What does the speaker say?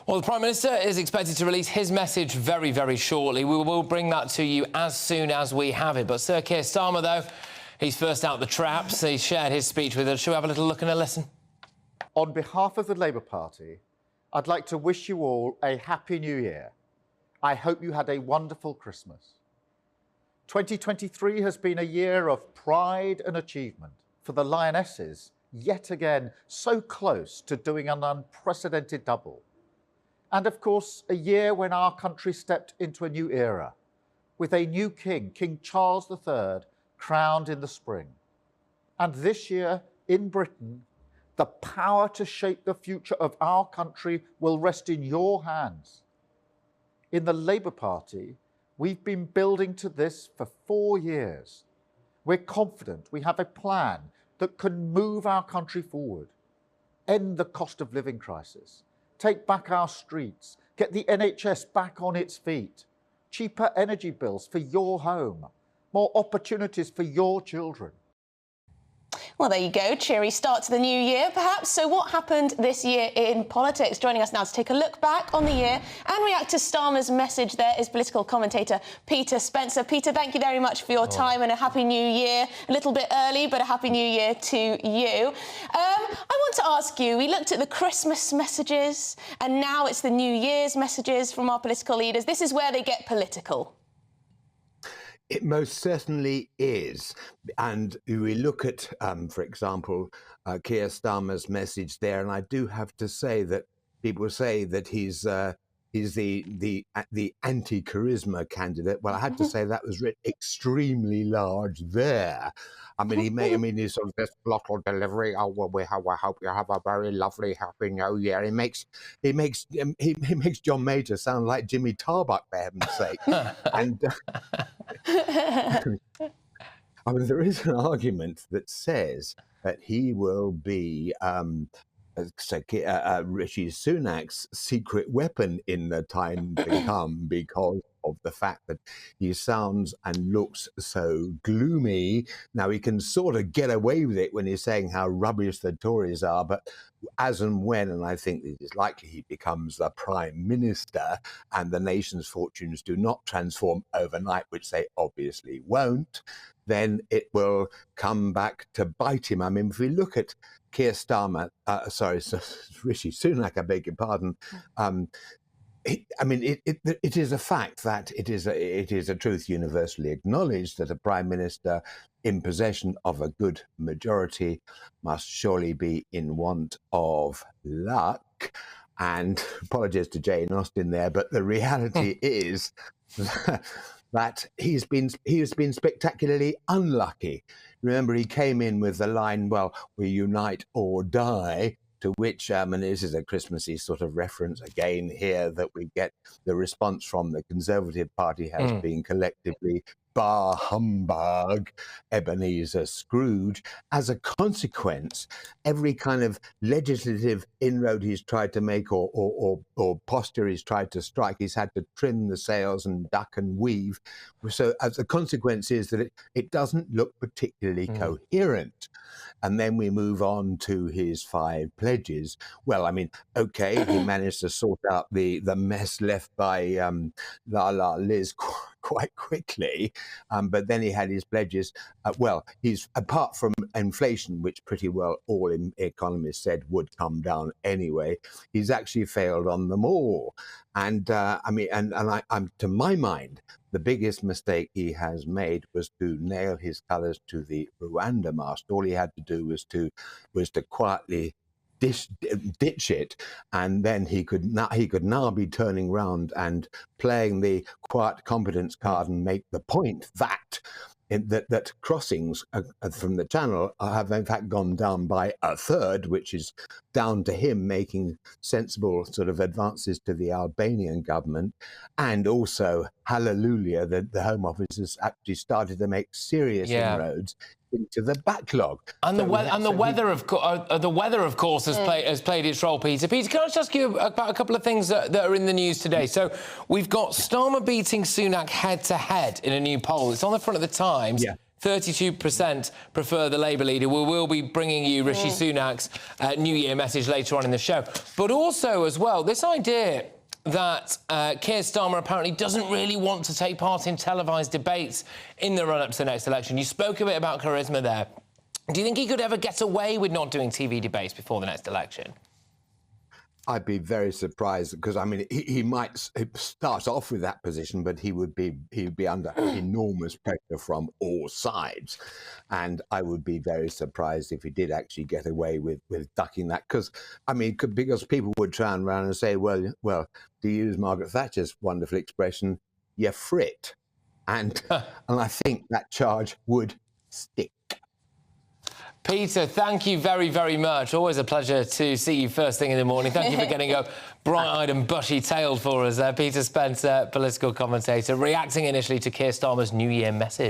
Well, the Prime Minister is expected to release his message very, very shortly. We will bring that to you as soon as we have it. But Sir Keir Starmer, though, he's first out the traps. He's shared his speech with us. Shall we have a little look and a listen? On behalf of the Labour Party, I'd like to wish you all a Happy New Year. I hope you had a wonderful Christmas. 2023 has been a year of pride and achievement for the Lionesses, yet again so close to doing an unprecedented double. And of course, a year when our country stepped into a new era, with a new king, King Charles III, crowned in the spring. And this year, in Britain, the power to shape the future of our country will rest in your hands. In the Labour Party, we've been building to this for 4 years. We're confident we have a plan that can move our country forward, end the cost of living crisis, take back our streets, get the NHS back on its feet, cheaper energy bills for your home, more opportunities for your children. Well, there you go. Cheery start to the new year, perhaps. So what happened this year in politics? Joining us now to take a look back on the year and react to Starmer's message there is political commentator Peter Spencer. Peter, thank you very much for your time and a Happy New Year. A little bit early, but a Happy New Year to you. I want to ask you, we looked at the Christmas messages and now it's the New Year's messages from our political leaders. This is where they get political. It most certainly is. And we look at, for example, Keir Starmer's message there, and I do have to say that people say that he's the anti-charisma candidate. Well, I had to say that was written extremely large there. I mean, he's sort of this throttle delivery. Oh, well, we hope you have a very lovely Happy New Year. He makes John Major sound like Jimmy Tarbuck, for heaven's sake. And I mean, there is an argument that says that he will be Rishi Sunak's secret weapon in the time to come because of the fact that he sounds and looks so gloomy. Now, he can sort of get away with it when he's saying how rubbish the Tories are, but as and when, and I think it is likely he becomes the Prime Minister and the nation's fortunes do not transform overnight, which they obviously won't, then it will come back to bite him. I mean, if we look at Keir Starmer, Rishi Sunak, I beg your pardon, it is a fact that it is a truth universally acknowledged that a Prime Minister in possession of a good majority must surely be in want of luck. And apologies to Jane Austen there, but the reality is that he's been spectacularly unlucky. Remember, he came in with the line, well, we unite or die, to which, and this is a Christmassy sort of reference again here, that we get the response from the Conservative Party has been collectively bah humbug, Ebenezer Scrooge. As a consequence, every kind of legislative inroad he's tried to make or posture he's tried to strike, he's had to trim the sails and duck and weave. So as a consequence is that it doesn't look particularly coherent. And then we move on to his 5 pledges. Well, I mean, okay, he managed to sort out the mess left by Liz quite quickly, but then he had his pledges. He's, apart from inflation, which pretty well all economists said would come down anyway, he's actually failed on them all. And to my mind, the biggest mistake he has made was to nail his colours to the Rwanda mast. All he had to do was to quietly ditch it, and then he could now be turning round and playing the quiet competence card and make the point that crossings from the Channel have in fact gone down by a third, which is down to him making sensible sort of advances to the Albanian government. And also, hallelujah, the Home Office has actually started to make serious inroads into the backlog. And the weather, of course, has played its role, Peter. Peter, can I just ask you about a couple of things that are in the news today? So we've got Starmer beating Sunak head-to-head in a new poll. It's on the front of the Times. 32% prefer the Labour leader. We will be bringing you Rishi Sunak's New Year message later on in the show. But also, as well, this idea that Keir Starmer apparently doesn't really want to take part in televised debates in the run-up to the next election. You spoke a bit about charisma there. Do you think he could ever get away with not doing TV debates before the next election? I'd be very surprised because, I mean, he might start off with that position, but he would be under enormous pressure from all sides, and I would be very surprised if he did actually get away with ducking that. Because, I mean, because people would turn around and say, well, to use Margaret Thatcher's wonderful expression, "You frit," and I think that charge would stick. Peter, thank you very, very much. Always a pleasure to see you first thing in the morning. Thank you for getting up bright-eyed and bushy-tailed for us there. Peter Spencer, political commentator, reacting initially to Keir Starmer's New Year message.